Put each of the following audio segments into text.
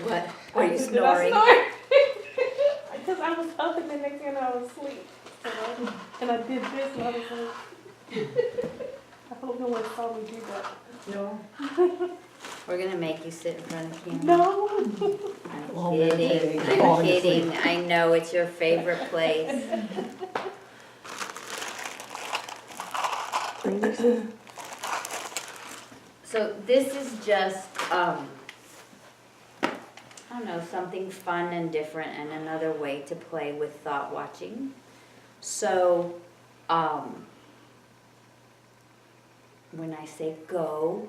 What? Were you Did I snoring? snore? Because I was up and the next thing I was asleep. And I did this and I was like, I hope no one saw me do that. No. We're gonna make you sit in front of the camera. No. I'm kidding. I'm kidding. I know it's your favorite place. So this is just, I don't know, something fun and different and another way to play with thought watching. So, when I say go,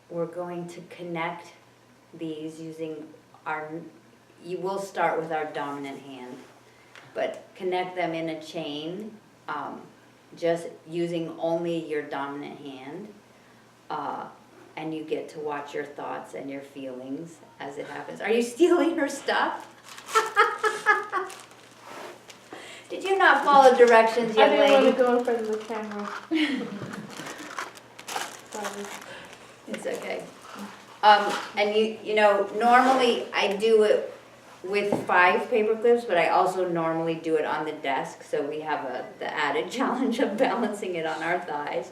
we're going to connect these using you will start with our dominant hand, but connect them in a chain, just using only your dominant hand. And you get to watch your thoughts and your feelings as it happens. Are you stealing her stuff? Did you not follow directions, young I didn't want lady? to go in front of the camera. Sorry. It's okay. And you know, normally I do it with 5 paper clips, but I also normally do it on the desk, so we have the added challenge of balancing it on our thighs.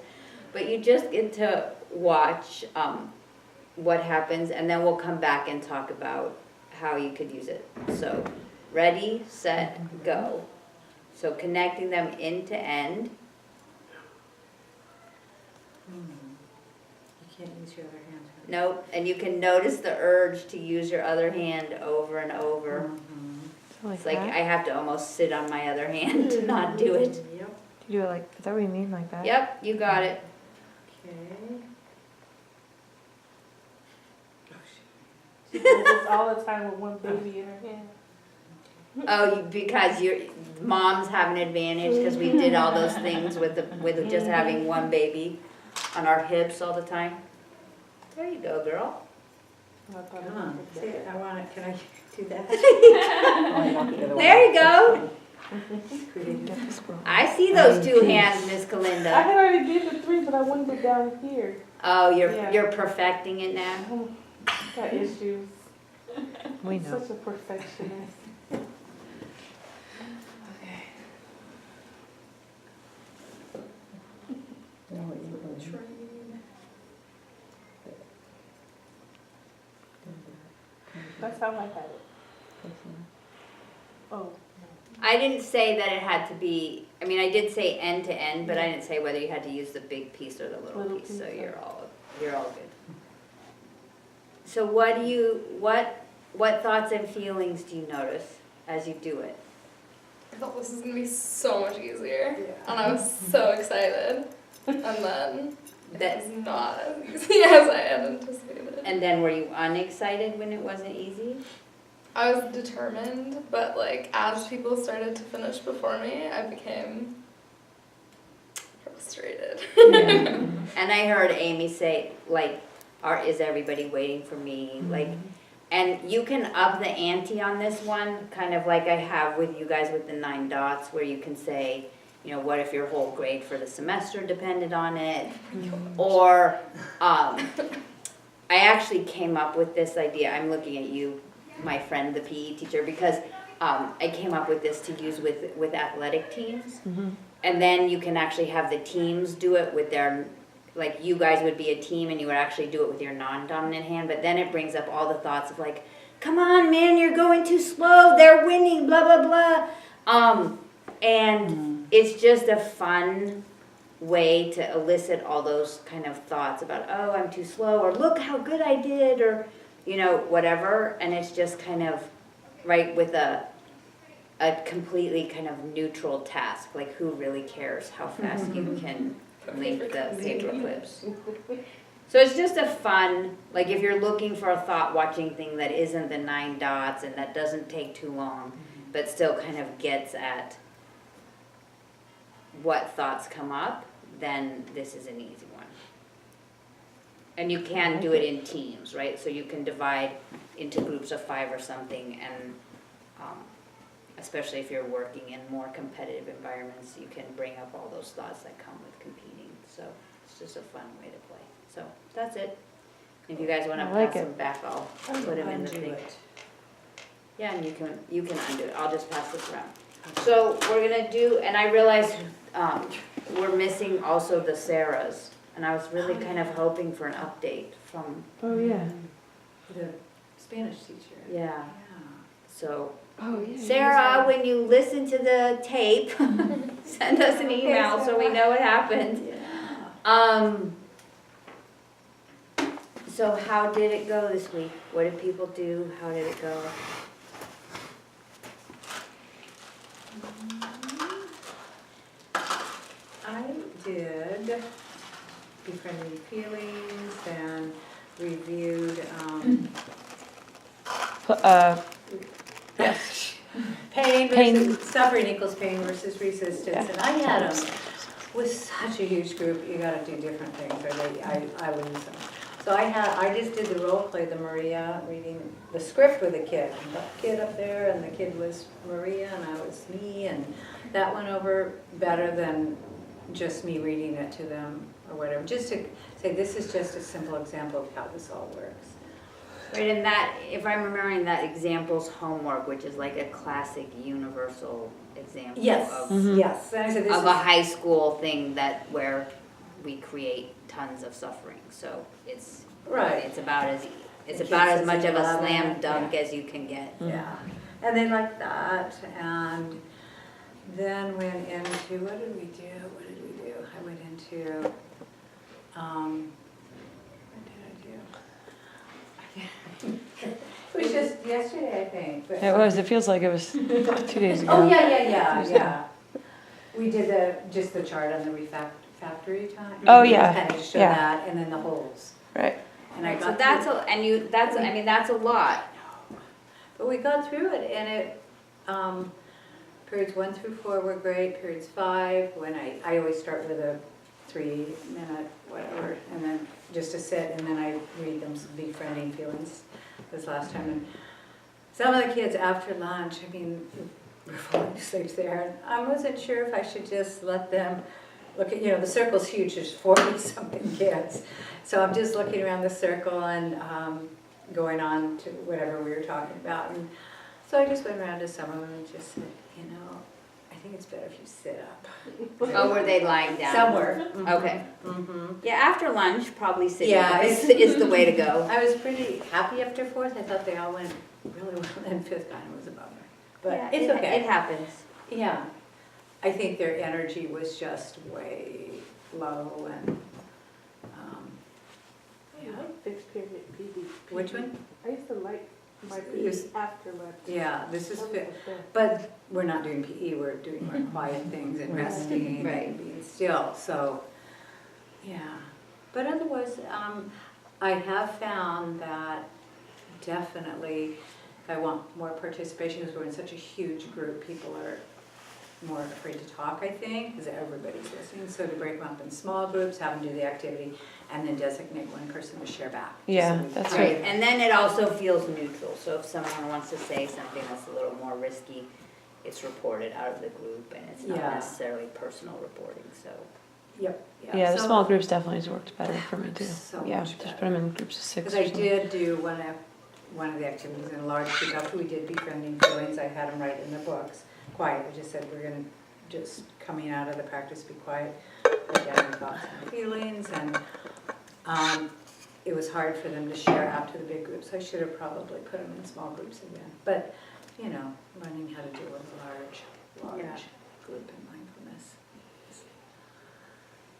But you just get to watch what happens, and then we'll come back and talk about how you could use it. So, ready, set, go. So connecting them end to end. You can't use your other hand. Nope, and you can notice the urge to use your other hand over and over. It's like I have to almost sit on my other hand to not do it. Yep. You do it like, is that what you mean, like that? Yep, you got it. Okay. She does this all the time with one baby in her hand. Oh, because your moms have an advantage because we did all those things with just having one baby on our hips all the time. There you go, girl. Come on. See, I want it. Can I do that? There you go. Creative. I see those 2 hands, Miss I Kalinda. had already did the 3, but I wanted it down here. Oh, Yeah. you're perfecting it now. Got issues. We know. Such a perfectionist. That's how I had it. Oh. I didn't say that it had to be. I mean, I did say end to end, but I didn't say whether you had to use the big piece or the little piece. So you're all good. So what thoughts and feelings do you notice as you do it? I thought this was going to be so much easier, and I was so excited. And then it was not as easy as I had anticipated. And then were you unexcited when it wasn't easy? I was determined, but like as people started to finish before me, I became frustrated. Yeah. And I heard Amy say, like, is everybody waiting for me? Like, and you can up the ante on this one, kind of like I have with you guys with the 9 dots, where you can say, you know, what if your whole grade for the semester depended on it? Or, I actually came up with this idea. I'm looking at you, my friend, the PE teacher, because I came up with this to use with athletic teams. And then you can actually have the teams do it with their, like you guys would be a team and you would actually do it with your non-dominant hand, but then it brings up all the thoughts of like, come on man, you're going too slow, they're winning, blah, blah, blah. And it's just a fun way to elicit all those kind of thoughts about, oh, I'm too slow, or look how good I did, or, you know, whatever. And it's just kind of, right, with a completely kind of neutral task, like who really cares how fast you can link the paper clips. So it's just a fun, like if you're looking for a thought watching thing that isn't the 9 dots and that doesn't take too long, but still kind of gets at what thoughts come up, then this is an easy one. And you can do it in teams, right? So you can divide into groups of 5 or something, and especially if you're working in more competitive environments, you can bring up all those thoughts that come with competing. So it's just a fun way to play. So that's it. If you guys wanna I like pass it. them back, I'll put them in the Undo thing. it. Yeah, and you can undo it, I'll just pass this around. So we're gonna do, and I realized, we're missing also the Sarahs, and I was really kind of hoping for an update from, Oh, yeah. The Spanish teacher. yeah, Yeah. so. Oh, yeah. Sarah, when you listen to the tape, send us an email so we know what happened. Yeah. So how did it go this week? What did people do? How did it go? I did befriending feelings and reviewed, Yes. pain Pain. versus, suffering equals pain versus resistance. Yeah. And I had them with such a huge group, you gotta do different things, or I would use them. So I just did the role play, the Maria, reading the script with a kid. The kid up there, and the kid was Maria, and I was me, and that went over better than just me reading it to them or whatever. Just to say, this is just a simple example of how this all works. Right, and that, if I'm remembering that example's homework, which is like a classic universal example Yes, of, yes. And I said, this of is, a high school thing where we create tons of suffering, so it's, right. it's about as The about kids as much of a love slam it, dunk yeah. as you can get. Yeah, and they liked that, and then went into, what did we do? I went into, what did I do? It was just yesterday, I think. But- It was, it feels like it was 2 days ago. Oh, yeah. We did just the chart on the refactory time. Oh, yeah, Kind of show yeah. that, and then the holes. Right. And I So got that's through- I mean, that's a lot. But we got through it, and periods 1 through 4 were great, periods 5, when I always start with a 3-minute whatever, and then just to sit, and then I read them some befriending feelings this last time. And some of the kids after lunch, I mean, we're falling asleep there, and I wasn't sure if I should just let them look at, the circle's huge, there's 40-something kids. So I'm just looking around the circle and going on to whatever we were talking about. And so I just went around to some of them and just said, I think it's better if you sit up. Oh, were they lying down? Somewhere. Okay. Mm-hmm. Yeah, after lunch, probably sitting Yeah, up is the way to go. I was pretty happy after 4th. I thought they all went really well, and 5th kind of was a bummer. But Yeah, it's okay. It happens. Yeah. I think their energy was just way low and, I like fixed period PD. Which one? I used to like my It was- PD after lunch. Yeah, this is That was fit. the best. But we're not doing PE, we're doing more quiet things and resting Right. and being still, so, yeah. But otherwise, I have found that definitely, I want more participation, because we're in such a huge group, people are more afraid to talk, I think, because everybody's listening. So to break them up in small groups, have them do the activity, and then designate one person to share back. Yeah, So we- that's Right, and then it also feels neutral, so if someone wants to say something that's a little more risky, it's reported out of the group, and it's not Yeah. necessarily personal reporting, so. Yep. Yeah, the So- small groups definitely has worked better for me too. So Yeah, much just better. put them in groups of 6 Because or I something. did do one of the activities in a large group, after we did befriending feelings, I had them write in the books, quiet, I just said, we're gonna, just coming out of the practice, be quiet, write down your thoughts and feelings, and it was hard for them to share out to the big groups, I should have probably put them in small groups again, but, learning how to deal with a large Yeah. group in mindfulness.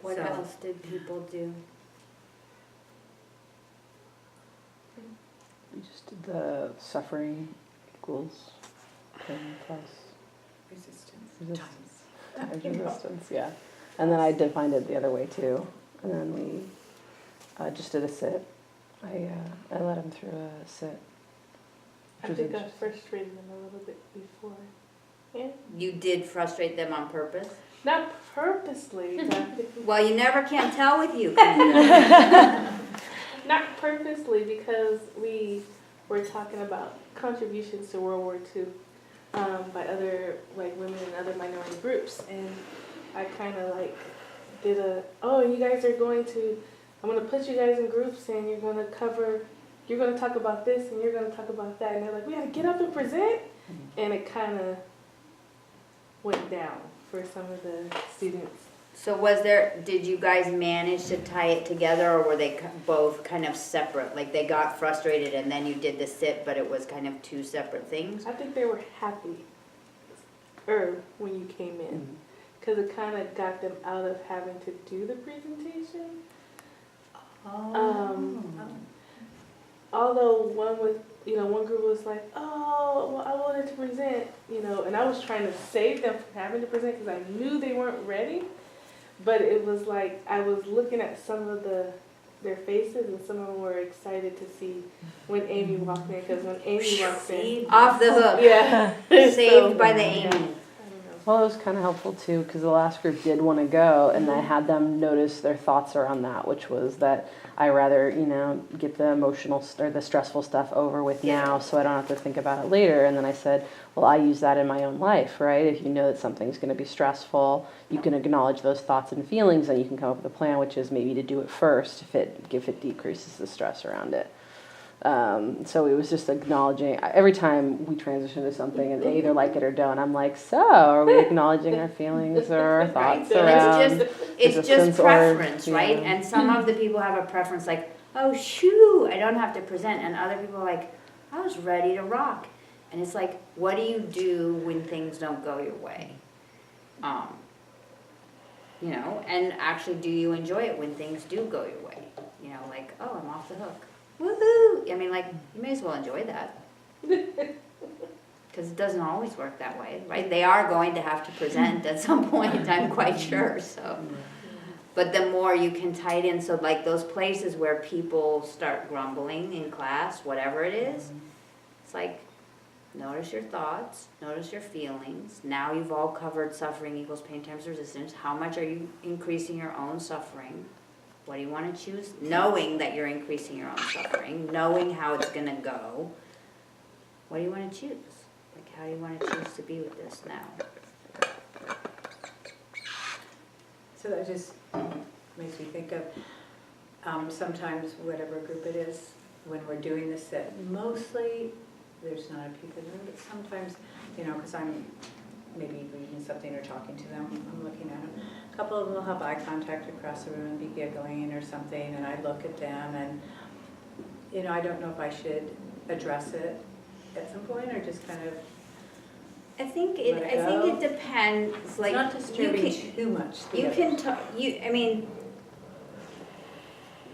What So- else did people do? We just did the suffering equals pain plus Resistance. times resistance, yeah. And then I defined it the other way too. And then we just did a sit. I led him through a sit. I which was think I interesting. frustrated them a little bit before. Yeah. You did frustrate them on purpose? Not purposely, but Well, you never can tell with you, Candace. not purposely, because we were talking about contributions to World War II by other women and other minority groups, and I kind of did you guys are going to I'm gonna put you guys in groups and you're gonna talk about this and you're gonna talk about that. And they're like, we gotta get up and present. And it kind of went down for some of the students. So did you guys manage to tie it together, or were they both kind of separate? Like they got frustrated and then you did the sit, but it was kind of two separate things? I think they were happy when you came in, because it kind of got them out of having to do the presentation. Although one group was like, oh, well, I wanted to present, and I was trying to save them from having to present because I knew they weren't ready. But it was like I was looking at some of their faces, and some of them were excited to see when Amy walked in, because when Amy walks in, Off the hook. yeah, Saved by the Amy. I don't know. Well, it was kind of helpful too, because the last group did want to go, and I had them notice their thoughts around that, which was that I rather, get the emotional or the stressful stuff over with now, so I don't have to think about it later. And then I said, well, I use that in my own life, right? If you know that something's going to be stressful, you can acknowledge those thoughts and feelings, and you can come up with a plan, which is maybe to do it first if it decreases the stress around it. So it was just acknowledging, every time we transition to something and they either like it or don't, I'm like, so are we acknowledging our feelings or our thoughts around It's just preference, right? And some of the people have a preference like, oh shoo, I don't have to present. And other people are like, I was ready to rock. And it's like, what do you do when things don't go your way? And actually, do you enjoy it when things do go your way? Like, oh, I'm off the hook. Woohoo! I mean, like, you may as well enjoy that. Because it doesn't always work that way, right? They are going to have to present at some point, I'm quite sure, so. But the more you can tie it in, so like those places where people start grumbling in class, whatever it is, it's like, notice your thoughts, notice your feelings. Now you've all covered suffering equals pain times resistance. How much are you increasing your own suffering? What do you want to choose? Knowing that you're increasing your own suffering, knowing how it's going to go. What do you want to choose? Like, how do you want to choose to be with this now? So that just makes me think of sometimes whatever group it is, when we're doing this, that mostly there's not a people there, but sometimes, because I'm maybe reading something or talking to them, I'm looking at them. A couple of them will have eye contact across the room and be giggling or something, and I look at them and, I don't know if I should address it at some point or just kind of I think it depends. it's Like, not disturbing too much.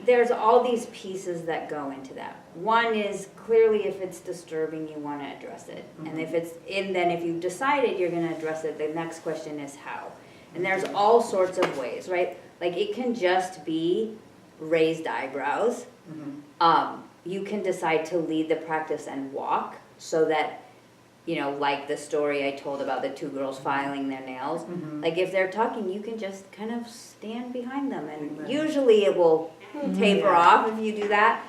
There's all these pieces that go into that. One is clearly if it's disturbing, you want to address it. And then if you've decided you're going to address it, the next question is how. And there's all sorts of ways, right? Like it can just be raised eyebrows. You can decide to lead the practice and walk so that, like the story I told about the two girls filing their nails. Like if they're talking, you can just kind of stand behind them, and usually it will taper off if you do that.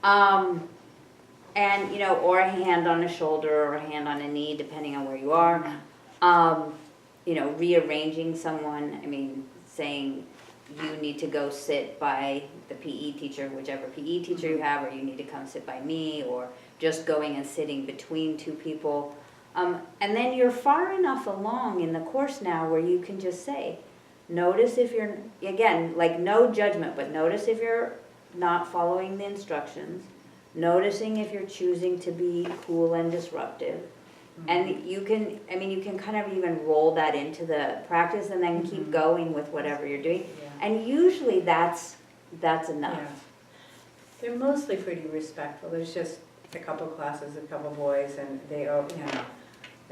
And, or a hand on a shoulder or a hand on a knee, depending on where you are. Rearranging someone, saying you need to go sit by the PE teacher, whichever PE teacher you have, or you need to come sit by me, or just going and sitting between two people. And then you're far enough along in the course now where you can just say, notice if you're, again, like no judgment, but notice if you're not following the instructions, noticing if you're choosing to be cool and disruptive. And you can kind of even roll that into the practice and then keep going with whatever you're doing. And usually that's enough. Yeah. They're mostly pretty respectful. There's just a couple classes, a couple boys, and they're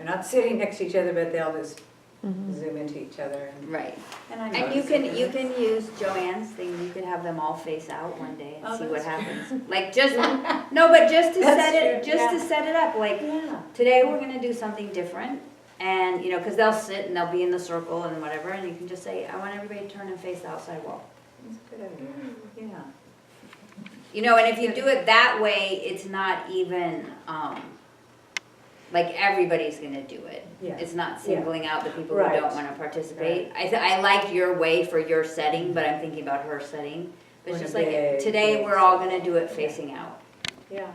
not sitting next to each other, but they'll just zoom into each other. Right. And you can use Joanne's thing. You could have them all face out one day and see what happens. Like just to set it up. Like today we're gonna do something different, and because they'll sit and they'll be in the circle and whatever, and you can just say, I want everybody to turn and face the outside wall. That's a good idea. Yeah. And if you do it that way, it's not even like everybody's gonna do it. Yeah. It's not singling out the people Right. who don't want to participate. I like your way for your setting, but I'm thinking about her setting. It's Or just a like, big, today big we're all gonna do it facing out. Yeah.